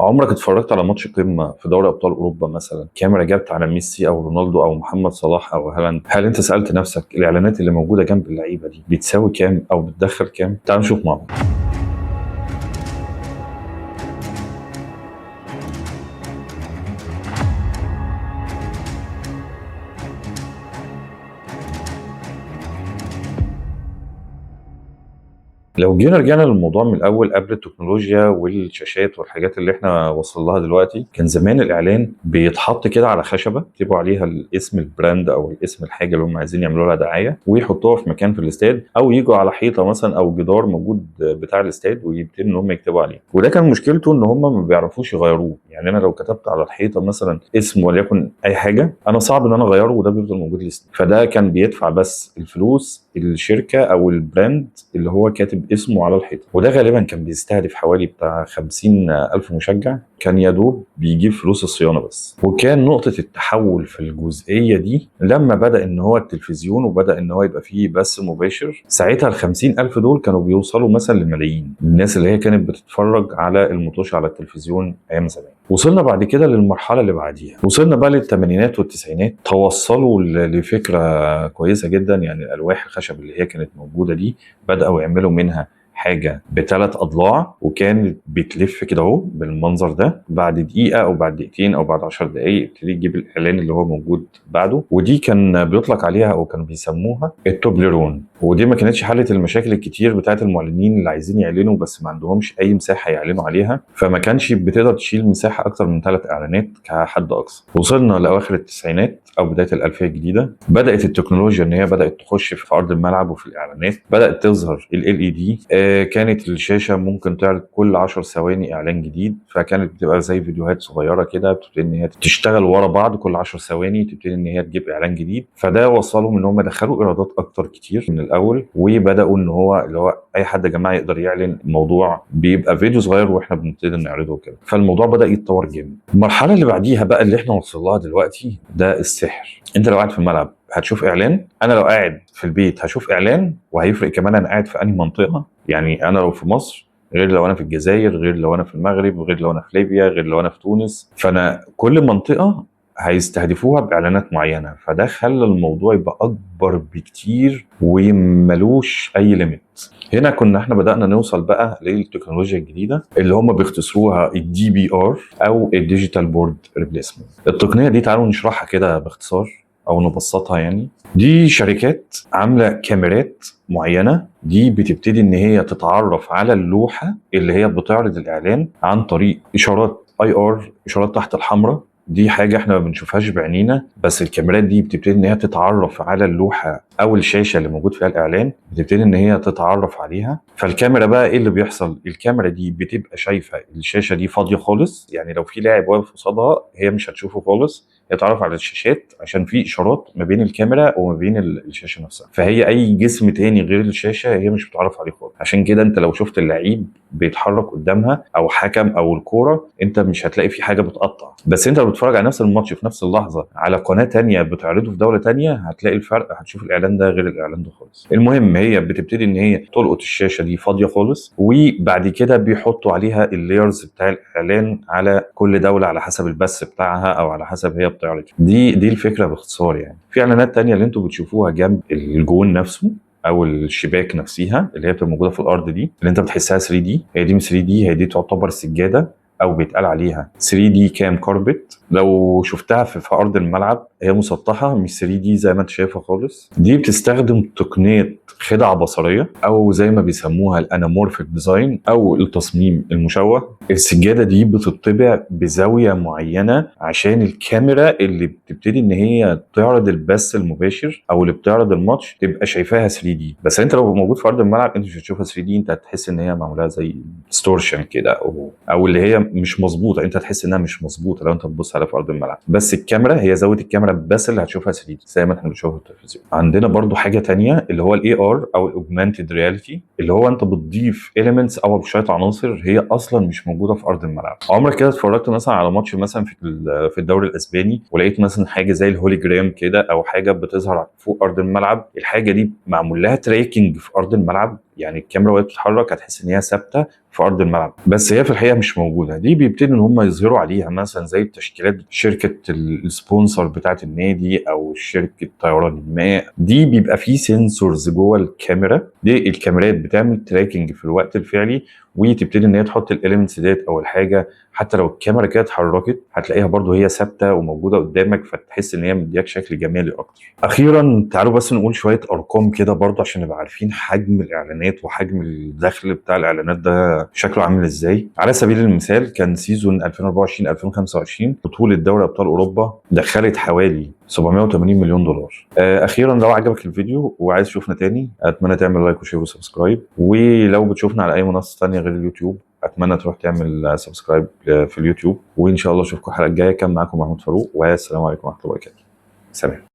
عمرك اتفرجت على ماتش قمة في دوري أبطال أوروبا مثلا كاميرا جابت على ميسي أو رونالدو أو محمد صلاح أو هالاند؟ هل أنت سألت نفسك الإعلانات اللي موجودة جنب اللعيبة دي بتساوي كام أو بتدخل كام؟ تعال نشوف مع بعض. لو جينا رجعنا للموضوع من الاول قبل التكنولوجيا والشاشات والحاجات اللي احنا وصل لها دلوقتي، كان زمان الاعلان بيتحط كده على خشبه يكتبوا عليها الاسم البراند او الاسم الحاجه اللي هم عايزين يعملوا لها دعايه، ويحطوها في مكان في الاستاد او يجوا على حيطه مثلا او جدار موجود بتاع الاستاد ويبتدوا ان هم يكتبوا عليه. وده كان مشكلته ان هم ما بيعرفوش يغيروه، يعني انا لو كتبت على الحيطه مثلا اسم وليكن اي حاجه انا صعب ان انا اغيره وده بيفضل موجود لسنين. فده كان بيدفع بس الفلوس الشركه او البراند اللي هو كاتب اسمه على الحيطه، وده غالبا كان بيستهدف حوالي بتاع 50,000 مشجع، كان يا دوب بيجيب فلوس الصيانه بس. وكان نقطه التحول في الجزئيه دي لما بدا ان هو التلفزيون وبدا ان هو يبقى فيه بث مباشر. ساعتها ال 50,000 دول كانوا بيوصلوا مثلا لملايين الناس اللي هي كانت بتتفرج على المطوشه على التلفزيون ايام زمان. وصلنا بعد كده للمرحله اللي بعديها، وصلنا بقى للثمانينات والتسعينات، توصلوا لفكره كويسه جدا. يعني الالواح الخشب اللي هي كانت موجوده دي بداوا يعملوا منها حاجه بثلاث اضلاع، وكانت بتلف كده اهو بالمنظر ده. بعد دقيقه او بعد دقيقتين او بعد 10 دقائق يبتدي يجيب الاعلان اللي هو موجود بعده، ودي كان بيطلق عليها او كانوا بيسموها التوبليرون. ودي ما كانتش حلت المشاكل الكتير بتاعت المعلنين اللي عايزين يعلنوا بس ما عندهمش اي مساحه يعلنوا عليها، فما كانش بتقدر تشيل مساحه اكتر من 3 اعلانات كحد اقصى. وصلنا لاواخر التسعينات او بدايه الالفيه الجديده، بدات التكنولوجيا ان هي بدات تخش في ارض الملعب وفي الاعلانات. بدات تظهر ال دي. كانت الشاشه ممكن تعرض كل 10 ثواني اعلان جديد، فكانت بتبقى زي فيديوهات صغيره كده بتبتدي ان هي تشتغل ورا بعض، كل 10 ثواني تبتدي ان هي تجيب اعلان جديد. فده وصلهم ان هم دخلوا ايرادات اكتر كتير من الاول، وبداوا ان هو اللي هو اي حد يا جماعه يقدر يعلن. الموضوع بيبقى فيديو صغير واحنا بنبتدي نعرضه كده، فالموضوع بدا يتطور جامد. المرحله اللي بعديها بقى اللي احنا وصل لها دلوقتي ده السحر. انت لو قاعد في الملعب هتشوف اعلان، انا لو قاعد في البيت هشوف اعلان، وهيفرق كمان انا قاعد في انهي منطقه. يعني انا لو في مصر غير لو انا في الجزائر، غير لو انا في المغرب، غير لو انا في ليبيا، غير لو انا في تونس. فانا كل منطقه هيستهدفوها باعلانات معينه، فده خلى الموضوع يبقى اكبر بكتير وملوش اي ليميت. هنا كنا احنا بدانا نوصل بقى للتكنولوجيا الجديده اللي هم بيختصروها الدي بي ار او الديجيتال بورد ريبليسمنت. التقنيه دي تعالوا نشرحها كده باختصار او نبسطها. يعني دي شركات عامله كاميرات معينه، دي بتبتدي ان هي تتعرف على اللوحه اللي هي بتعرض الاعلان عن طريق اشارات اي ار، اشارات تحت الحمراء. دي حاجه احنا ما بنشوفهاش بعينينا، بس الكاميرات دي بتبتدي ان هي تتعرف على اللوحه او الشاشه اللي موجود فيها الاعلان، بتبتدي ان هي تتعرف عليها. فالكاميرا بقى ايه اللي بيحصل؟ الكاميرا دي بتبقى شايفه الشاشه دي فاضيه خالص، يعني لو في لاعب واقف قصادها هي مش هتشوفه خالص، هي تعرف على الشاشات عشان في اشارات ما بين الكاميرا وما بين الشاشه نفسها. فهي اي جسم تاني غير الشاشه هي مش بتعرف عليه خالص. عشان كده انت لو شفت اللعيب بيتحرك قدامها او حكم او الكوره، انت مش هتلاقي في حاجه بتقطع. بس انت لو بتتفرج على نفس الماتش في نفس اللحظه على قناه تانية بتعرضه في دوله تانية، هتلاقي الفرق، هتشوف الاعلان ده غير الاعلان ده خالص. المهم هي بتبتدي ان هي تلقط الشاشه دي فاضيه خالص، وبعد كده بيحطوا عليها اللايرز بتاع الاعلان على كل دوله على حسب البث بتاعها او على حسب هي بتعرض. دي الفكره باختصار. يعني في اعلانات تانية اللي انتوا بتشوفوها جنب الجون نفسه او الشباك نفسها اللي هي بتبقى موجوده في الارض دي، اللي انت بتحسها 3 دي. هي دي مش 3 دي، هي دي تعتبر سجاده او بيتقال عليها 3 دي كام كاربت. لو شفتها في ارض الملعب هي مسطحه مش 3 دي زي ما انت شايفها خالص. دي بتستخدم تقنيه خدع بصريه او زي ما بيسموها الانامورفيك ديزاين او التصميم المشوه. السجاده دي بتطبع بزاويه معينه عشان الكاميرا اللي بتبتدي ان هي تعرض البث المباشر او اللي بتعرض الماتش تبقى شايفاها 3 دي. بس انت لو موجود في ارض الملعب انت مش هتشوفها 3 دي، انت هتحس ان هي معموله زي ستورشن كده او اللي هي مش مظبوطه. انت هتحس انها مش مظبوطه لو انت بتبص عليها في ارض الملعب، بس الكاميرا هي زاويه الكاميرا بس اللي هتشوفها 3 دي زي ما احنا بنشوفها في التلفزيون. عندنا برضو حاجه تانية اللي هو الاي ار او الاوجمانتد رياليتي، اللي هو انت بتضيف اليمنتس او شويه عناصر هي اصلا مش موجوده في ارض الملعب. عمرك كده اتفرجت مثلا على ماتش مثلا في الدوري الاسباني ولقيت مثلا حاجه زي الهوليجرام كده او حاجه بتظهر فوق ارض الملعب؟ الحاجه دي معمول لها تراكنج في ارض الملعب، يعني الكاميرا وهي بتتحرك هتحس ان هي ثابته في ارض الملعب، بس هي في الحقيقه مش موجوده. دي بيبتدوا ان هم يظهروا عليها مثلا زي التشكيلات، شركه السبونسر بتاعه النادي او شركه طيران ما، دي بيبقى فيه سنسورز جوه الكاميرا. دي الكاميرات بتعمل تراكنج في الوقت الفعلي، وتبتدي ان هي تحط الاليمنتس ديت او الحاجه، حتى لو الكاميرا كده اتحركت هتلاقيها برضو هي ثابته وموجوده قدامك، فتحس ان هي مدياك شكل جمالي اكتر. اخيرا تعالوا بس نقول شويه ارقام كده برضو عشان نبقى عارفين حجم الاعلانات وحجم الدخل بتاع الاعلانات ده شكله عامل ازاي. على سبيل المثال كان سيزون 2024 2025 بطوله دوري ابطال اوروبا دخلت حوالي 780 مليون دولار. اخيرا لو عجبك الفيديو وعايز تشوفنا تاني اتمنى تعمل لايك وشير وسبسكرايب، ولو بتشوفنا على اي منصه ثانيه غير اليوتيوب اتمنى تروح تعمل سبسكرايب في اليوتيوب. وان شاء الله اشوفكم الحلقه الجايه. كان معاكم محمود فاروق، والسلام عليكم ورحمه الله وبركاته. سلام.